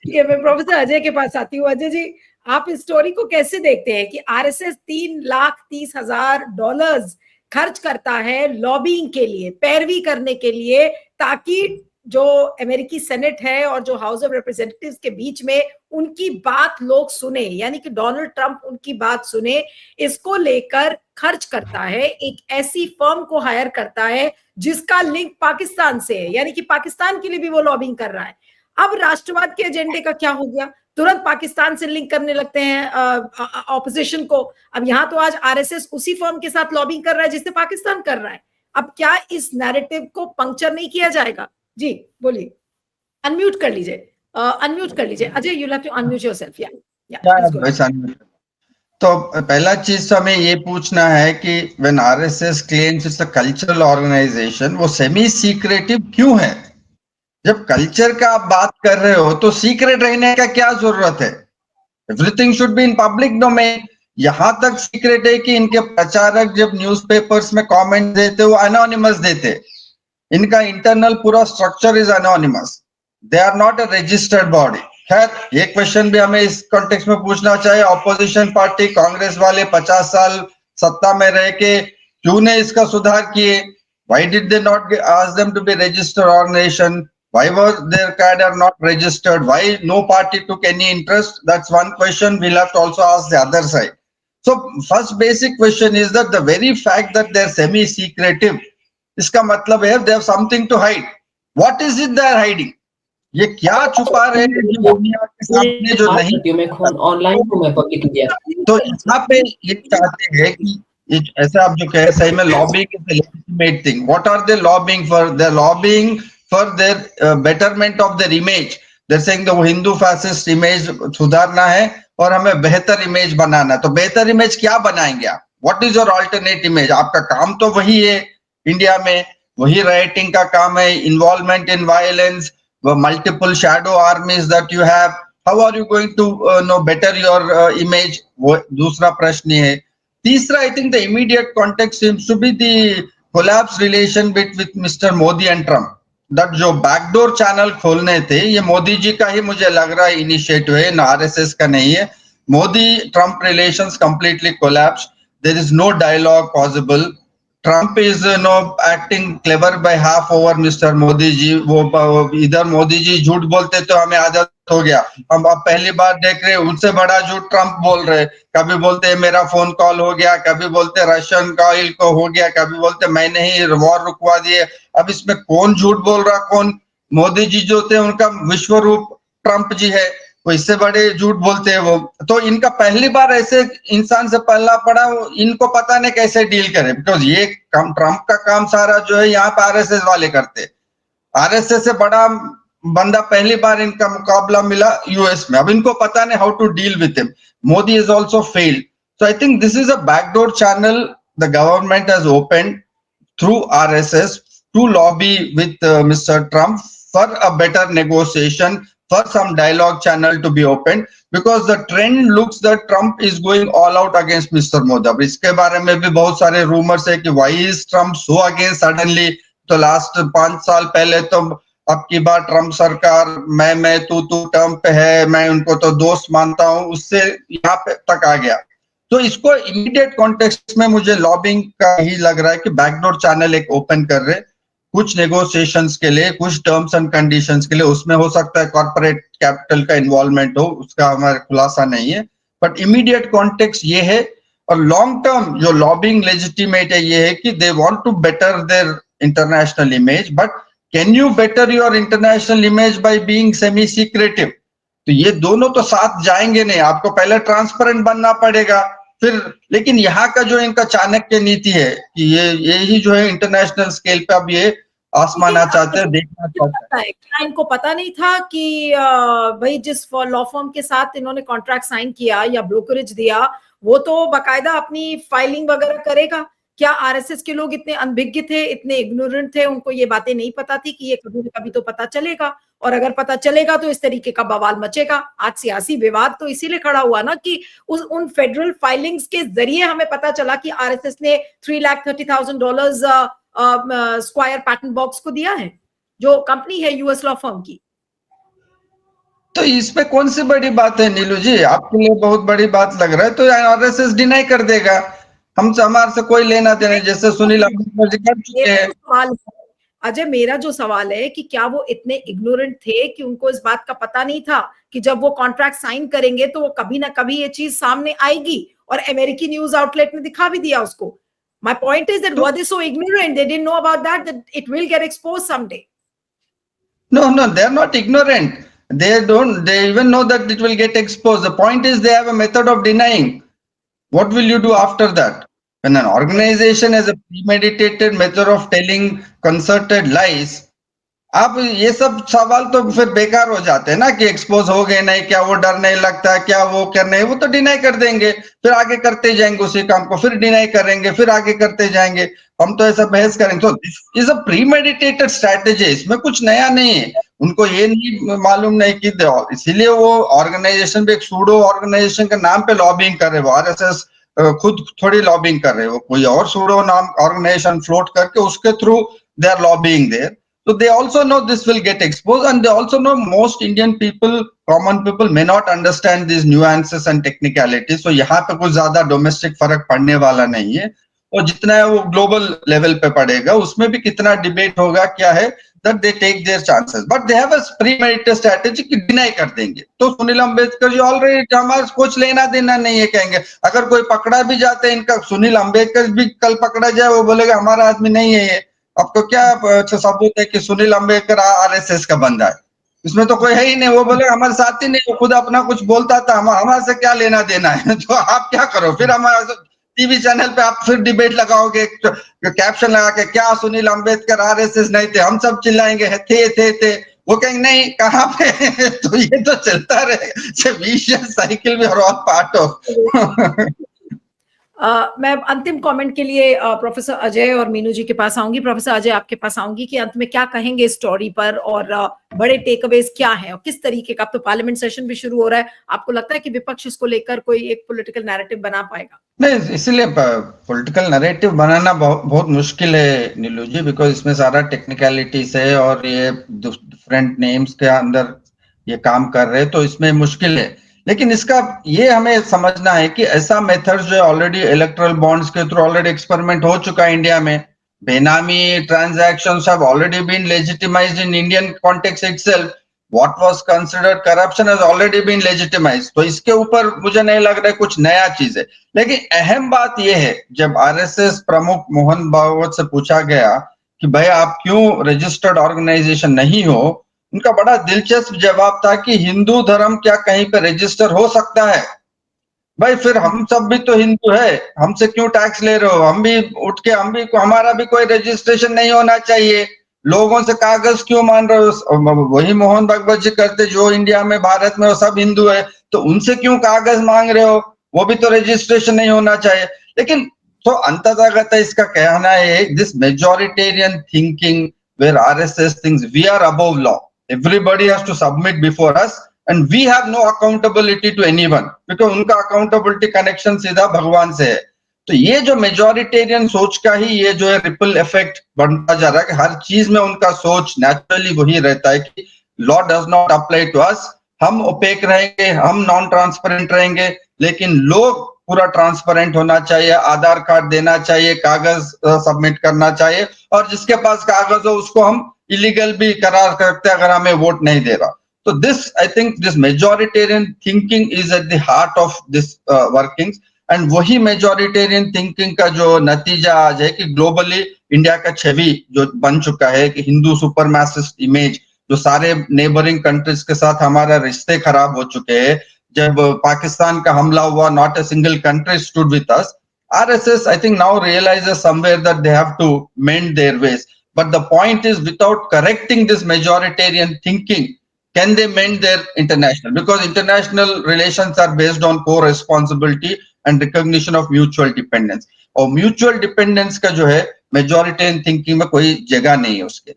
ये मैं प्रोफेसर अजय के पास आती हूँ। अजय जी, आप इस स्टोरी को कैसे देखते हैं कि आरएसएस $3,30,000 खर्च करता है लॉबिंग के लिए, पैरवी करने के लिए, ताकि जो अमेरिकी सेनेट है और जो हाउस ऑफ रिप्रेजेंटेटिव्स के बीच में उनकी बात लोग सुने, यानी कि डोनाल्ड ट्रंप उनकी बात सुने, इसको लेकर खर्च करता है। एक ऐसी फर्म को हायर करता है जिसका लिंक पाकिस्तान से है, यानी कि पाकिस्तान के लिए भी वो लॉबिंग कर रहा है। अब राष्ट्रवाद के एजेंडे का क्या हो गया? तुरंत पाकिस्तान से लिंक करने लगते हैं ऑपोजिशन को। अब यहां तो आज आरएसएस उसी फर्म के साथ लॉबिंग कर रहा है जिससे पाकिस्तान कर रहा है। अब क्या इस नैरेटिव को पंक्चर नहीं किया जाएगा? जी बोलिए, अनम्यूट कर लीजिए, अनम्यूट कर लीजिए Ajay, you have to unmute yourself. तो पहला चीज तो हमें ये पूछना है कि when RSS claims it's a cultural organisation, वो सेमी सीक्रेटिव क्यों है? जब कल्चर का आप बात कर रहे हो तो सीक्रेट रहने का क्या जरूरत है? Everything should be in public domain. यहां तक सीक्रेट है कि इनके प्रचारक जब न्यूज़पेपर्स में कमेंट देते वो अनोनिमस देते। इनका इंटरनल पूरा structure is anonymous, they are not a registered body. खैर, ये क्वेश्चन भी हमें इस कॉन्टेक्स्ट में पूछना चाहिए, ऑपोजिशन पार्टी कांग्रेस वाले 50 साल सत्ता में रह के क्यों ने इसका सुधार किए? Why did they not ask them to be registered organisation? Why were their cadre not registered? Why no party took any interest? That's one question we'll have to also ask the other side. So first basic question is that the very fact that they're semi-secretive, इसका मतलब है they have something to hide. What is it they are hiding? ये क्या छुपा रहे हैं जो दुनिया के सामने जो नहीं ऑनलाइन को मैं पब्लिक किया। तो यहाँ पे ये चाहते हैं कि ऐसे आप जो कह रहे सही में lobbying is the legitimate thing. What are they lobbying for? They lobbying for their betterment of their image. They saying the Hindu fascist image सुधारना है और हमें बेहतर इमेज बनाना है। तो बेहतर इमेज क्या बनाएंगे आप? What is your alternate image? आपका काम तो वही है इंडिया में, वही राइटिंग का काम है, involvement in violence, multiple shadow armies that you have. How are you going to no better your image? वो दूसरा प्रश्न है। तीसरा, I think the immediate context seems to be the collapse relation with mister Modi and Trump. That जो backdoor channel खोलने थे, ये मोदी जी का ही मुझे लग रहा है इनिशिएटिव है, ना आरएसएस का नहीं है। Modi Trump relations completely collapse, there is no dialogue possible. Trump is acting clever by half over mister Modi ji. वो इधर मोदी जी झूठ बोलते तो हमें आदत हो गया, हम अब पहली बार देख रहे हैं उनसे बड़ा झूठ ट्रम्प बोल रहे। कभी बोलते मेरा फोन कॉल हो गया, कभी बोलते रशियन ऑयल को हो गया, कभी बोलते मैंने ही वॉर रुकवा दिए। अब इसमें कौन झूठ बोल रहा कौन? मोदी जी जो थे उनका विश्व रूप ट्रम्प जी है, वो इससे बड़े झूठ बोलते हैं वो। तो इनका पहली बार ऐसे इंसान से पलना पड़ा, इनको पता नहीं कैसे डील करे, बिकॉज ये काम ट्रम्प का काम सारा जो है यहाँ पे आरएसएस वाले करते। आरएसएस से बड़ा बंदा पहली बार इनका मुकाबला मिला यूएस में, अब इनको पता नहीं how to deal with him. Modi is also failed. So I think this is a backdoor channel the government has opened through RSS to lobby with Mr. Trump for a better negotiation, for some dialogue channel to be opened, because the trend looks that Trump is going all out against Mr. Modi. अब इसके बारे में भी बहुत सारे rumours है कि why is Trump so against suddenly? तो लास्ट 5 साल पहले तो अब की बार ट्रम्प सरकार मैं तू टर्म पे है, मैं उनको तो दोस्त मानता हूं, उससे यहाँ पे तक आ गया। तो इसको इमीडिएट कॉन्टेक्स्ट में मुझे लॉबिंग का ही लग रहा है कि बैकडोर चैनल एक ओपन कर रहे कुछ नेगोशिएशंस के लिए, कुछ टर्म्स एंड कंडीशंस के लिए। उसमें हो सकता है कॉर्पोरेट कैपिटल का इन्वॉल्वमेंट हो, उसका हमारा खुलासा नहीं है, बट इमीडिएट कॉन्टेक्स्ट ये है। और लॉन्ग टर्म जो लॉबिंग लेजिटिमेट है ये है कि they want to better their international image, but can you better your international image by being semi secretive? तो ये दोनों तो साथ जाएंगे नहीं, आपको पहले ट्रांसपेरेंट बनना पड़ेगा फिर। लेकिन यहाँ का जो इनका चाणक्य नीति है कि यही जो है इंटरनेशनल स्केल पे अब ये आसमाना चाहते हैं, देखना चाहते हैं। क्या इनको पता नहीं था कि भाई जिस लॉ फर्म के साथ इन्होंने कॉन्ट्रैक्ट साइन किया या ब्रोकरेज दिया, वो तो बकायदा अपनी फाइलिंग वगैरह करेगा? क्या आरएसएस के लोग इतने अनभिज्ञ थे, इतने इग्नोरेंट थे, उनको ये बातें नहीं पता थी कि ये कभी न कभी तो पता चलेगा, और अगर पता चलेगा तो इस तरीके का बवाल मचेगा? आज सियासी विवाद तो इसीलिए खड़ा हुआ ना कि उन फेडरल फाइलिंग्स के जरिए हमें पता चला कि आरएसएस ने $330,000 स्क्वायर पैटर्न बॉक्स को दिया है, जो कंपनी है यूएस लॉ फर्म की। तो इसमें कौन सी बड़ी बात है नीलू जी? आपके लिए बहुत बड़ी बात लग रहा है तो आरएसएस डिनाई कर देगा, हमसे हमारे से कोई लेना देना, जैसे सुनील अम्बेडकर जी कर चुके मेरा हैं। जो सवाल है, अजय, मेरा जो सवाल है कि क्या वो इतने इग्नोरेंट थे कि उनको इस बात का पता नहीं था कि जब वो कॉन्ट्रैक्ट साइन करेंगे तो वो कभी ना कभी ये चीज सामने आएगी, और अमेरिकी न्यूज आउटलेट ने दिखा भी दिया उसको. My point is that were they so ignorant? They didn't know about that it will get exposed someday. No, they are not ignorant. They even know that it will get exposed. The point is they have a method of denying. What will you do after that? When an organization has a premeditated method of telling concerted lies, आप ये सब सवाल तो फिर बेकार हो जाते हैं ना कि एक्सपोज हो गए नहीं, क्या वो डर नहीं लगता, क्या वो करने, वो तो डिनाई कर देंगे, फिर आगे करते जाएंगे उसी काम को, फिर डिनाई करेंगे, फिर आगे करते जाएंगे, हम तो ऐसा बहस करेंगे. तो दिस इज अ प्रीमेडिटेटेड स्ट्रैटेजी, इसमें कुछ नया नहीं है. उनको ये नहीं मालूम नहीं कि इसीलिए वो ऑर्गेनाइजेशन भी एक सूडो ऑर्गेनाइजेशन के नाम पे लॉबिंग कर रहे हैं. वो आरएसएस खुद थोड़ी लॉबिंग कर रहे हैं, वो कोई और सूडो नाम ऑर्गेनाइजेशन फ्लोट करके उसके through they are lobbying there. So they also know this will get exposed, and they also know most Indian people, common people, may not understand these nuances and technicalities. So यहाँ पे कुछ ज्यादा domestic फर्क पड़ने वाला नहीं है, और जितना है वो ग्लोबल लेवल पे पड़ेगा, उसमें भी कितना डिबेट होगा क्या है, that they take their chances, but they have a premeditated strategy कि डिनाई कर देंगे. तो सुनील अम्बेडकर जी ऑलरेडी हमारा कुछ लेना देना नहीं है कहेंगे. अगर कोई पकड़ा भी जाते हैं इनका, सुनील अम्बेडकर भी कल पकड़ा जाए, वो बोलेगा हमारा आदमी नहीं है ये. आपको क्या सबूत है कि सुनील अम्बेडकर आरएसएस का बंदा है? इसमें तो कोई है ही नहीं. वो बोले हमारे साथ ही नहीं, वो खुद अपना कुछ बोलता था, हमारे से क्या लेना देना है. तो आप क्या करो फिर, हमारा टीवी चैनल पे आप फिर डिबेट लगाओगे, कैप्शन लगा के, क्या सुनील अम्बेडकर आरएसएस नहीं थे? हम सब चिल्लाएंगे थे. वो कहेंगे नहीं, कहाँ पे? तो ये तो चलता रहे, विशियस साइकिल में, और ऑल पार्ट ऑफ. मैं अंतिम कमेंट के लिए प्रोफेसर अजय और मीनू जी के पास आऊंगी. प्रोफेसर अजय, आपके पास आऊंगी कि अंत में क्या कहेंगे इस स्टोरी पर, और बड़े टेकअवेज क्या हैं, और किस तरीके का, अब तो पार्लियामेंट सेशन भी शुरू हो रहा है, आपको लगता है कि विपक्ष इसको लेकर कोई एक पॉलिटिकल नैरेटिव बना पाएगा? नहीं, इसलिए पॉलिटिकल नैरेटिव बनाना बहुत मुश्किल है नीलू जी, बिकॉज इसमें सारा टेक्निकलिटीज है, और ये डिफरेंट नेम्स के अंदर ये काम कर रहे हैं, तो इसमें मुश्किल है. लेकिन इसका ये हमें समझना है कि ऐसा मेथड जो ऑलरेडी इलेक्ट्रल बॉन्ड्स के थ्रू ऑलरेडी एक्सपेरिमेंट हो चुका है इंडिया में. Benami transactions have already been legitimised in Indian context itself. What was considered corruption has already been legitimized. तो इसके ऊपर मुझे नहीं लग रहा है कुछ नया चीज है. लेकिन अहम बात यह है, जब आरएसएस प्रमुख मोहन भागवत से पूछा गया कि भाई आप क्यों रजिस्टर्ड ऑर्गेनाइजेशन नहीं हो, उनका बड़ा दिलचस्प जवाब था कि हिंदू धर्म क्या कहीं पे रजिस्टर हो सकता है? भाई फिर हम सब भी तो हिंदू है, हमसे क्यों टैक्स ले रहे हो? हम भी उठ के, हमारा भी कोई रजिस्ट्रेशन नहीं होना चाहिए. लोगों से कागज क्यों मान रहे हो? वही मोहन भागवत जी करते, जो इंडिया में, भारत में वो सब हिंदू है, तो उनसे क्यों कागज मांग रहे हो? वो भी तो रजिस्ट्रेशन नहीं होना चाहिए. लेकिन तो अंततः इसका कहना है, this majoritarian thinking where RSS thinks we are above law, everybody has to submit before us, and we have no accountability to anyone, because उनका accountability connection सीधा भगवान से है. तो ये जो मेजॉरिटेरियन सोच का ही ये जो है रिपल इफेक्ट बनता जा रहा है कि हर चीज में उनका सोच नेचुरली वही रहता है कि law does not apply to us, हम ओपेक रहेंगे, हम नॉन ट्रांसपेरेंट रहेंगे, लेकिन लोग पूरा ट्रांसपेरेंट होना चाहिए, आधार कार्ड देना चाहिए, कागज सबमिट करना चाहिए, और जिसके पास कागज हो उसको हम इलीगल भी करार करते अगर हमें वोट नहीं दे रहा. So this, I think, this majoritarian thinking is at the heart of this workings, and वही majoritarian thinking का जो नतीजा आज है कि ग्लोबली इंडिया का छवि जो बन चुका है कि हिंदू सुपरमैसिस्ट इमेज, जो सारे नेबरिंग कंट्रीज के साथ हमारा रिश्ते खराब हो चुके हैं. जब पाकिस्तान का हमला हुआ, not a single country stood with us. RSS, I think, now realizes somewhere that they have to mend their ways. But the point is, without correcting this majoritarian thinking, can they mend their international? Because international relations are based on co-responsibility and recognition of mutual dependence. और mutual dependence का जो है majoritarian thinking में कोई जगह नहीं है उसके.